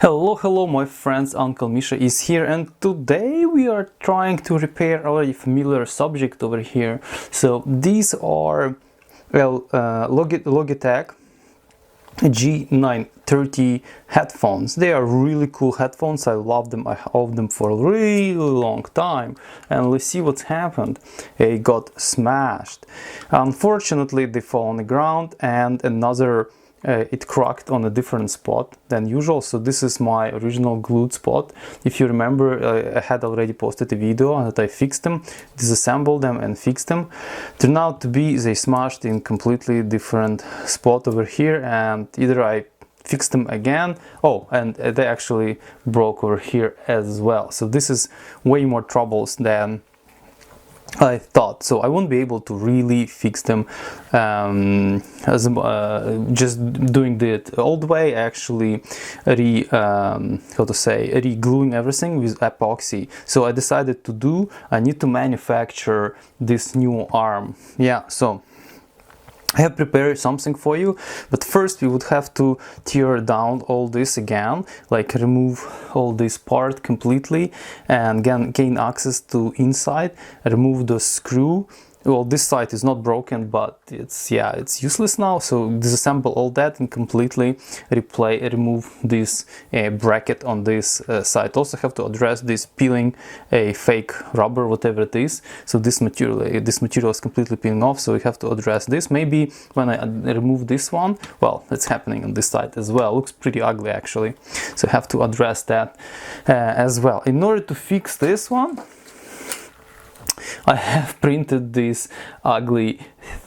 Hello my friends, Uncle Misha is here, and today we are trying to repair a already familiar subject over here. So these are Logitech G930 headphones. They are really cool headphones. I love them. I have them for a really long time, and let's see what's happened. They got smashed. Unfortunately, they fall on the ground, and it cracked on a different spot than usual. So this is my original glued spot. If you remember, I had already posted a video that I fixed them, disassembled them and fixed them. Turned out to be they smashed in completely different spot over here, and either I fixed them again, and they actually broke over here as well. So this is way more troubles than I thought. So I won't be able to really fix them just doing it old way. Actually re-gluing everything with epoxy. So I decided I need to manufacture this new arm. So I have prepared something for you, but first we would have to tear down all this again, like remove all this part completely and gain access to inside, remove the screw. Well, this side is not broken, but it's useless now, so disassemble all that and completely remove this bracket on this side. Also have to address this peeling a fake rubber, whatever it is. So this material is completely peeling off, so we have to address this. Maybe when I remove this one, well, it's happening on this side as well. Looks pretty ugly actually, so I have to address that as well. In order to fix this one, I have printed this ugly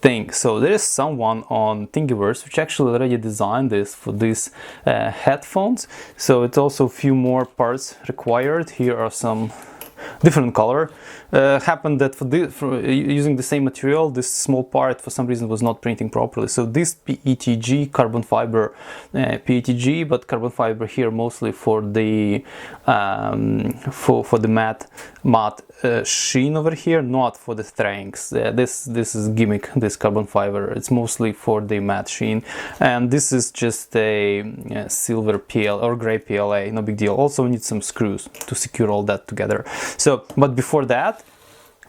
thing. So there is someone on Thingiverse which actually already designed this for these headphones. So it's also a few more parts required. Here are some different color. Happened that for using the same material, this small part for some reason was not printing properly. So this PETG carbon fiber PETG, but carbon fiber here mostly for the matte sheen over here, not for the strengths. This is gimmick. This carbon fiber, it's mostly for the matte sheen, and this is just a silver PL or gray PLA. No big deal. Also we need some screws to secure all that together. So, but before that,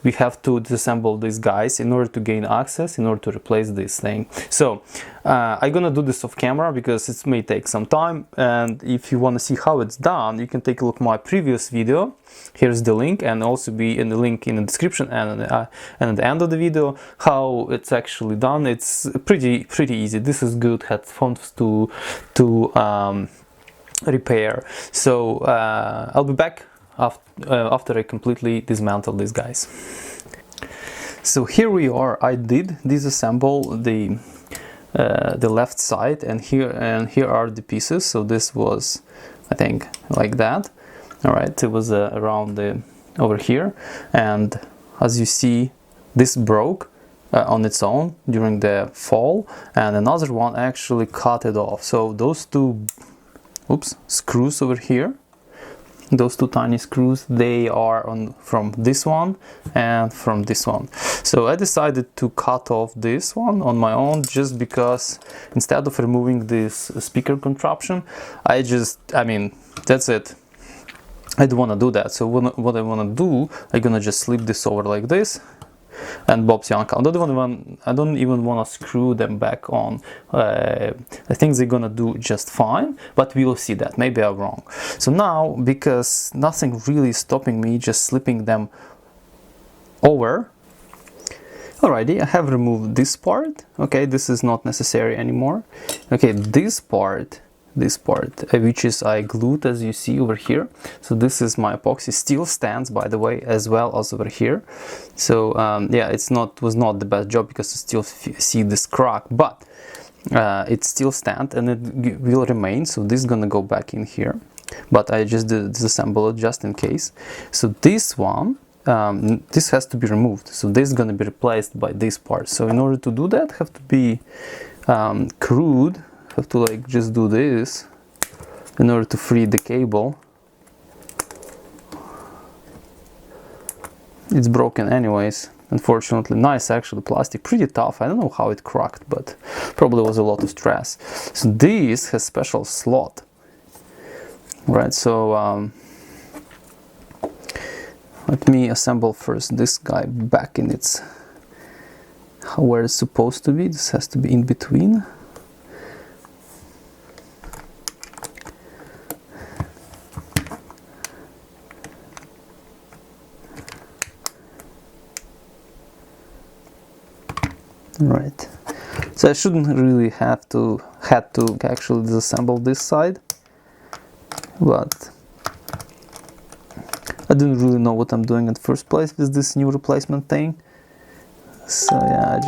we have to disassemble these guys in order to gain access, in order to replace this thing. So I'm gonna do this off camera because it may take some time, and if you want to see how it's done, you can take a look at my previous video. Here's the link, and also be in the link in the description and at the end of the video how it's actually done. It's pretty easy. This is good headphones to repair. So I'll be back after I completely dismantle these guys. So here we are. I did disassemble the left side, and here are the pieces. So this was, I think, like that. All right, it was around over here, and as you see, this broke on its own during the fall, and another one actually cut it off. So those two screws over here, those two tiny screws, they are from this one and from this one. So I decided to cut off this one on my own, just because instead of removing this speaker contraption, that's it. I don't want to do that. So what I want to do, I'm gonna just slip this over like this, and Bob's your uncle. I don't even want to screw them back on. I think they're gonna do just fine, but we'll see that. Maybe I'm wrong. So now, because nothing really is stopping me just slipping them over. Alrighty, I have removed this part. Okay, this is not necessary anymore. Okay, this part, which is I glued, as you see over here. So this is my epoxy, still stands, by the way, as well as over here. So was not the best job because you still see this crack, but it still stands and it will remain. So this is gonna go back in here, but I just disassemble it just in case. So this one, this has to be removed. So this is gonna be replaced by this part. So in order to do that, have to be crude. Have to just do this in order to free the cable. It's broken anyways, unfortunately. Nice, actually, plastic, pretty tough. I don't know how it cracked, but probably was a lot of stress. So this has special slot Right, so let me assemble first this guy back in its where it's supposed to be. This has to be in between. Right, so I shouldn't really had to actually disassemble this side, but I didn't really know what I'm doing in the first place with this new replacement thing. So yeah,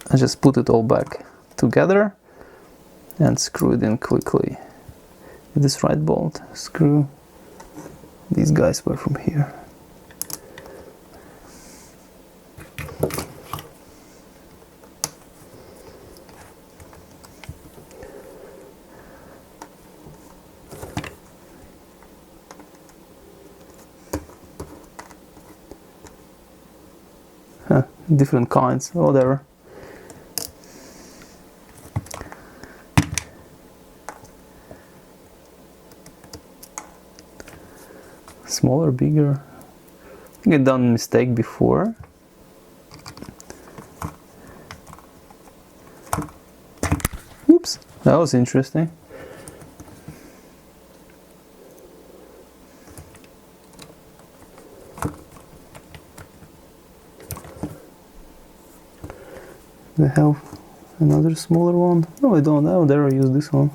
I just put it all back together and screw it in quickly with this right bolt. Screw these guys were from here. Different kinds, whatever. Smaller, bigger. I think I've done a mistake before. Oops, that was interesting. I have another smaller one. No, I don't know. There, I use this one.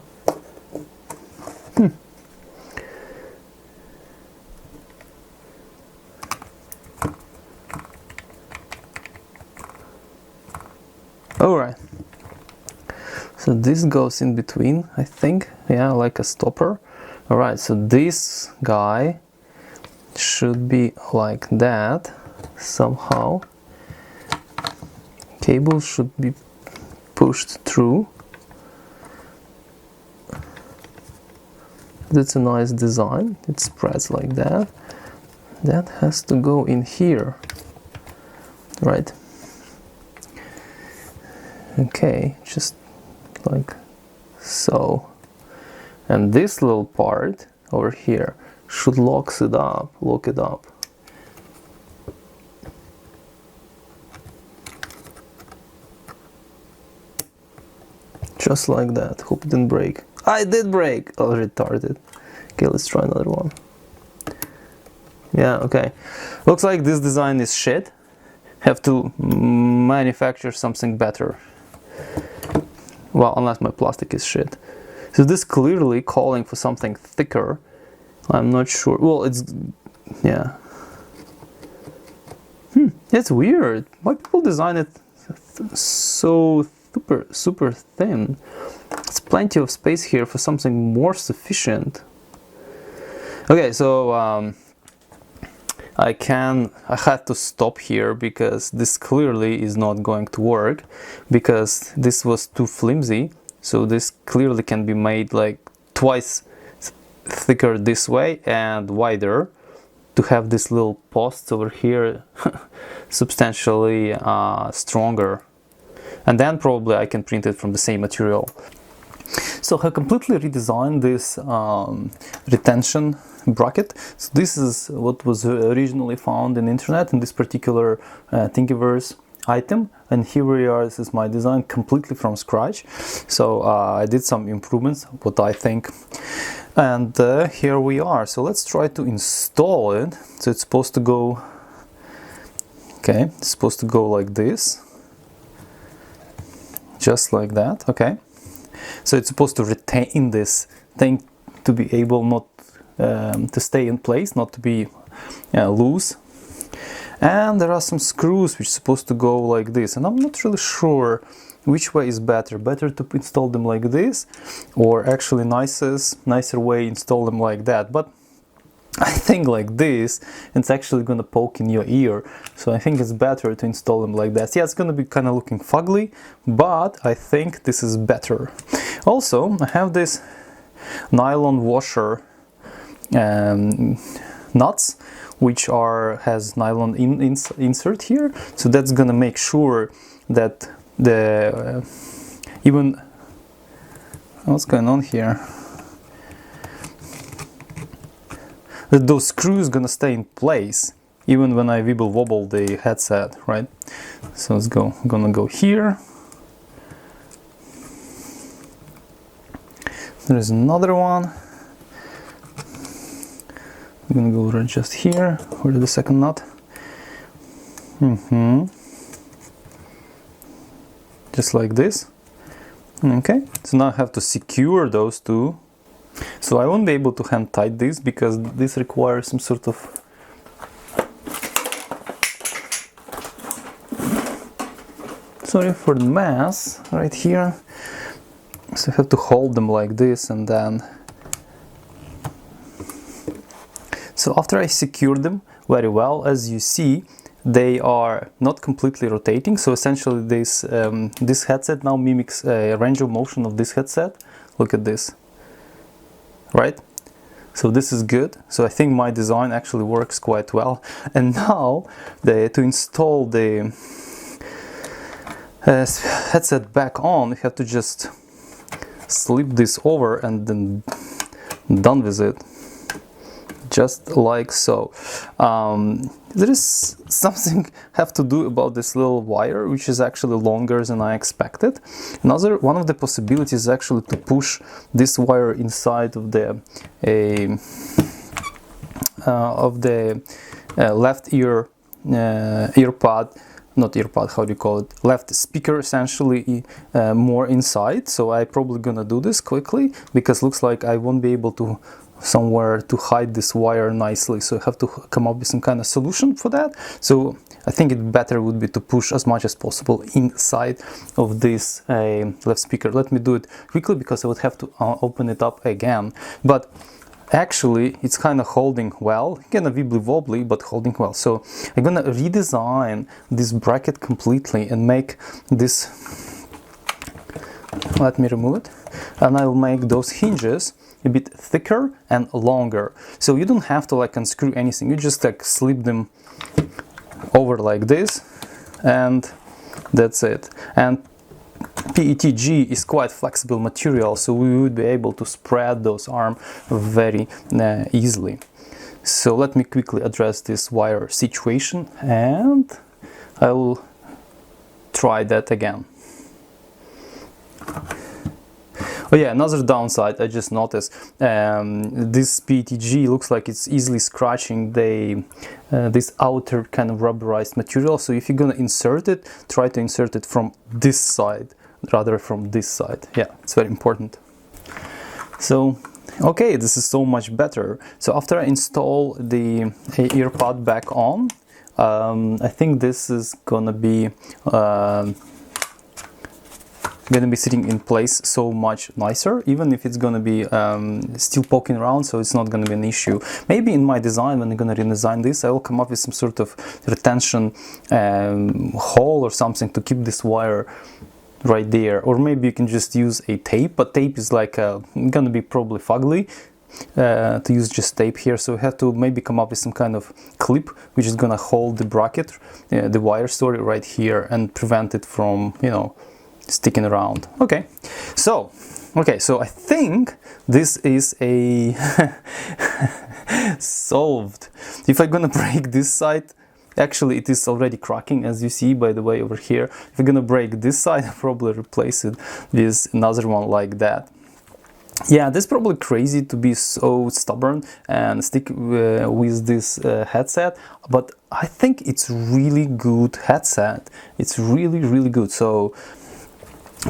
Alright. So this goes in between, I think. Yeah, like a stopper. Alright, so this guy should be like that somehow. Cable should be pushed through. That's a nice design. It spreads like that. That has to go in here, right? Okay, just like so. And this little part over here should lock it up. Just like that. Hope it didn't break. I did break! Oh, retarded. Okay, let's try another one. Yeah, okay. Looks like this design is shit. Have to manufacture something better. Well, unless my plastic is shit. So this clearly calling for something thicker. I'm not sure. Well, it's... yeah. It's weird. Why people design it so super thin? There's plenty of space here for something more sufficient. Okay, so I had to stop here because this clearly is not going to work, because this was too flimsy. So this clearly can be made like twice thicker this way and wider to have these little posts over here substantially stronger. And then probably I can print it from the same material. So I completely redesigned this retention bracket. So this is what was originally found in the internet in this particular Thingiverse item, and here we are. This is my design completely from scratch. So I did some improvements, what I think, and here we are. So let's try to install it. So it's supposed to go, okay, it's supposed to go like this, just like that. Okay, so it's supposed to retain this thing to be able not to stay in place, not to be loose. And there are some screws which are supposed to go like this, and I'm not really sure which way is better to install them like this, or actually nicer way install them like that. But I think like this, it's actually gonna poke in your ear, so I think it's better to install them like that. Yeah, it's gonna be kind of looking fugly, but I think this is better. Also, I have this nylon washer nuts, which has nylon insert here, so that's gonna make sure that the what's going on here? that those screws gonna stay in place even when I wibble wobble the headset, right? So let's go, I'm gonna go here. There's another one. I'm gonna go right just here. Where's the second nut? Just like this. Okay, so now I have to secure those two. So I won't be able to hand tight this because this requires some sort of sorry for the mess right here. So I have to hold them like this, and then so after I secured them very well, as you see, they are not completely rotating. So essentially this this headset now mimics a range of motion of this headset. Look at this, right? So this is good. So I think my design actually works quite well. And now to install the headset back on, you have to just slip this over and then done with it, just like so. There is something I have to do about this little wire, which is actually longer than I expected. Another one of the possibilities is actually to push this wire inside of the left ear earpod. Not earpod, how do you call it? Left speaker, essentially, more inside. So I probably gonna do this quickly because looks like I won't be able to somewhere to hide this wire nicely. So I have to come up with some kind of solution for that. So I think it better would be to push as much as possible inside of this left speaker. Let me do it quickly because I would have to open it up again. But actually it's kind of holding well, kind of wibbly wobbly, but holding well. So I'm gonna redesign this bracket completely and make this, let me remove it, and I'll make those hinges a bit thicker and longer. So you don't have to like unscrew anything, you just like slip them over like this, and that's it. And PETG is quite flexible material, so we would be able to spread those arms very easily. So let me quickly address this wire situation, and I will try that again. Oh yeah, another downside I just noticed, this PETG looks like it's easily scratching this outer kind of rubberized material. So if you're gonna insert it, try to insert it from this side rather from this side. Yeah, it's very important. So okay, this is so much better. So after I install the earpod back on, I think this is gonna be sitting in place so much nicer, even if it's gonna be still poking around, so it's not gonna be an issue. Maybe in my design, when I'm gonna redesign this, I will come up with some sort of retention hole or something to keep this wire right there. Or maybe you can just use a tape, but tape is like gonna be probably fugly to use just tape here. So we have to maybe come up with some kind of clip which is gonna hold the bracket, the wire, sorry, right here, and prevent it from, you know, sticking around. Okay, so I think this is a solved. If I'm gonna break this side, actually it is already cracking, as you see by the way over here. If I'm gonna break this side, I'll probably replace it with another one like that. Yeah, that's probably crazy to be so stubborn and stick with this headset, but I think it's really good headset. It's really good. So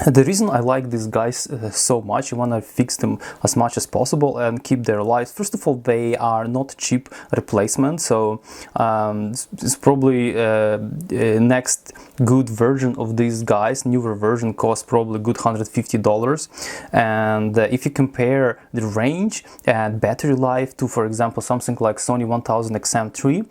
the reason I like these guys so much, I want to fix them as much as possible and keep their lives. First of all, they are not cheap replacement, so it's probably next good version of these guys, newer version, costs probably good $150. And if you compare the range and battery life to, for example, something like Sony 1000XM3,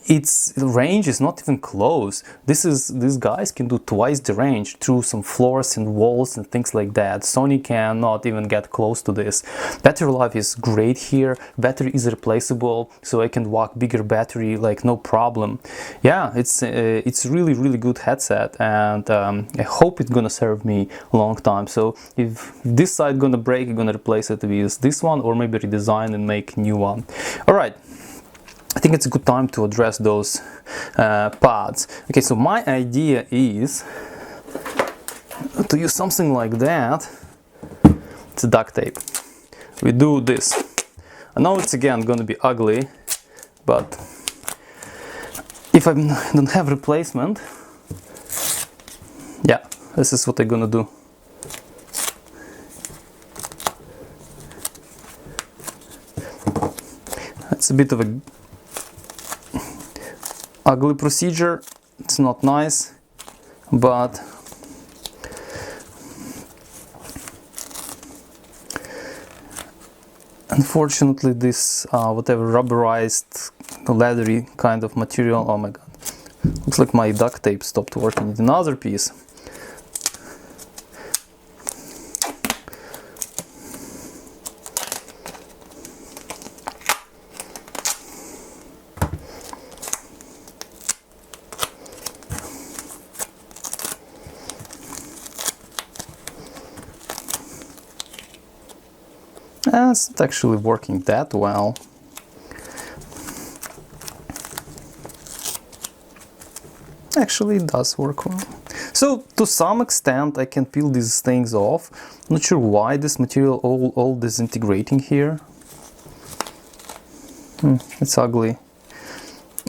its range is not even close. These guys can do twice the range. through some floors and walls and things like that. Sony cannot even get close to this. Battery life is great here. Battery is replaceable, so I can walk bigger battery like no problem. Yeah, it's really good headset, and I hope it's gonna serve me a long time. So if this side gonna break, I'm gonna replace it with this one, or maybe redesign and make new one. All right, I think it's a good time to address those pads. Okay, so my idea is to use something like that. It's duct tape. We do this. I know it's again gonna be ugly, but if I don't have replacement, yeah, this is what I'm gonna do. It's a bit of a ugly procedure. It's not nice, but unfortunately this whatever rubberized leathery kind of material, oh my god, looks like my duct tape stopped working. It's another piece. It's not actually working that well. Actually, it does work well. So to some extent I can peel these things off. Not sure why this material all disintegrating here. It's ugly.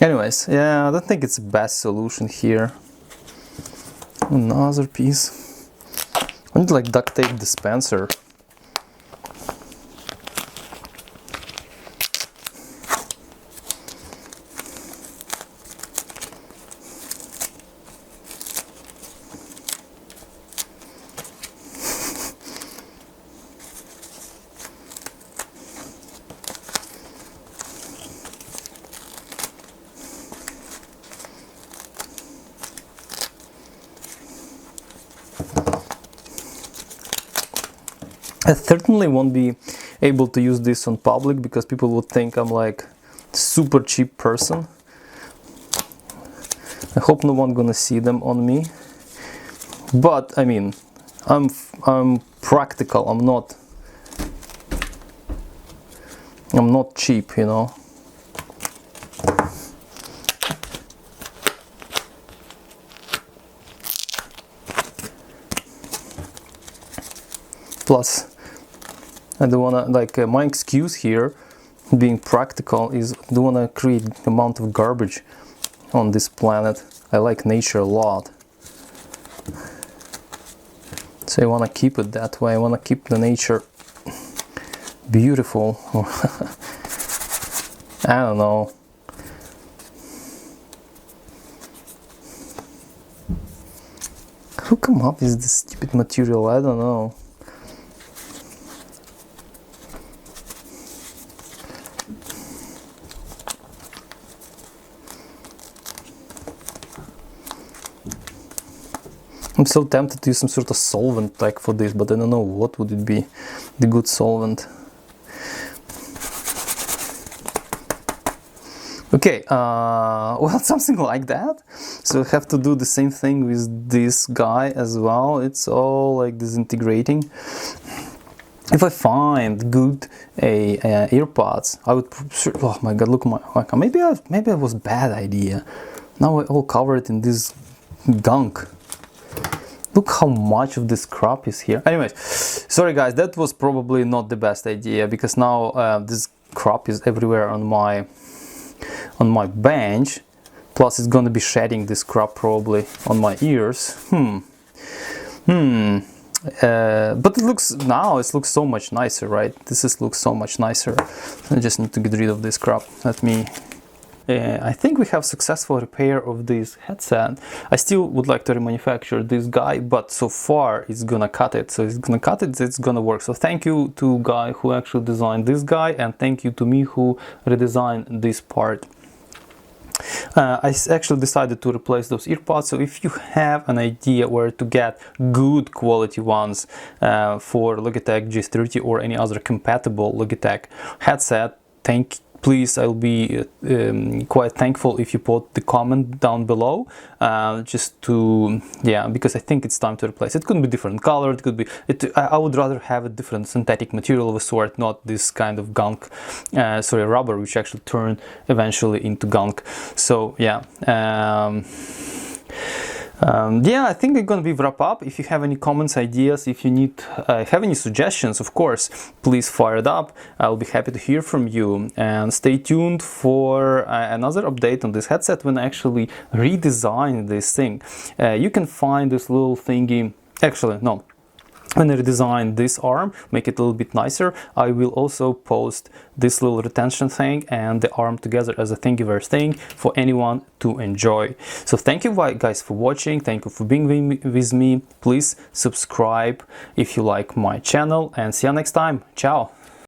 Anyways, yeah, I don't think it's the best solution here. Another piece. I need like duct tape dispenser. I certainly won't be able to use this on public because people would think I'm like super cheap person. I hope no one gonna see them on me. But I mean, I'm practical. I'm not cheap, you know. Plus, I don't wanna, like, my excuse here, being practical, is I don't wanna create the amount of garbage on this planet. I like nature a lot. So I wanna keep it that way. I wanna keep the nature beautiful. I don't know. Who come up with this stupid material? I don't know. I'm so tempted to use some sort of solvent like for this, but I don't know what would it be, the good solvent. Okay, well, something like that. So I have to do the same thing with this guy as well. It's all like disintegrating. If I find good earpods, I would. Oh my god! Look, maybe it was bad idea. Now I all covered in this gunk. Look how much of this crap is here. Anyways, sorry guys, that was probably not the best idea because now this crap is everywhere on my bench. Plus, it's gonna be shedding this crap probably on my ears. But it looks so much nicer, right? Looks so much nicer. I just need to get rid of this crap. Let me. I think we have successful repair of this headset. I still would like to remanufacture this guy, but so far it's gonna cut it. So it's gonna cut it, it's gonna work. So thank you to guy who actually designed this guy, and thank you to me who redesigned this part. actually decided to replace those earpods. So if you have an idea where to get good quality ones for Logitech G930 or any other compatible Logitech headset, please, I'll be quite thankful if you put the comment down below, just to, yeah, because I think it's time to replace. It could be different color, it could be, I would rather have a different synthetic material of a sort, not this kind of gunk, sorry, rubber, which actually turn eventually into gunk. So yeah. Yeah, I think we're gonna be wrap up. If you have any comments, ideas, if you need have any suggestions, of course, please fire it up. I'll be happy to hear from you, and stay tuned for another update on this headset when I actually redesign this thing. You can find this little thingy, actually no, when I redesign this arm, make it a little bit nicer, I will also post this little retention thing and the arm together as a thingiverse thing for anyone to enjoy. So thank you guys for watching, thank you for being with me. Please subscribe if you like my channel, and see you next time. Ciao!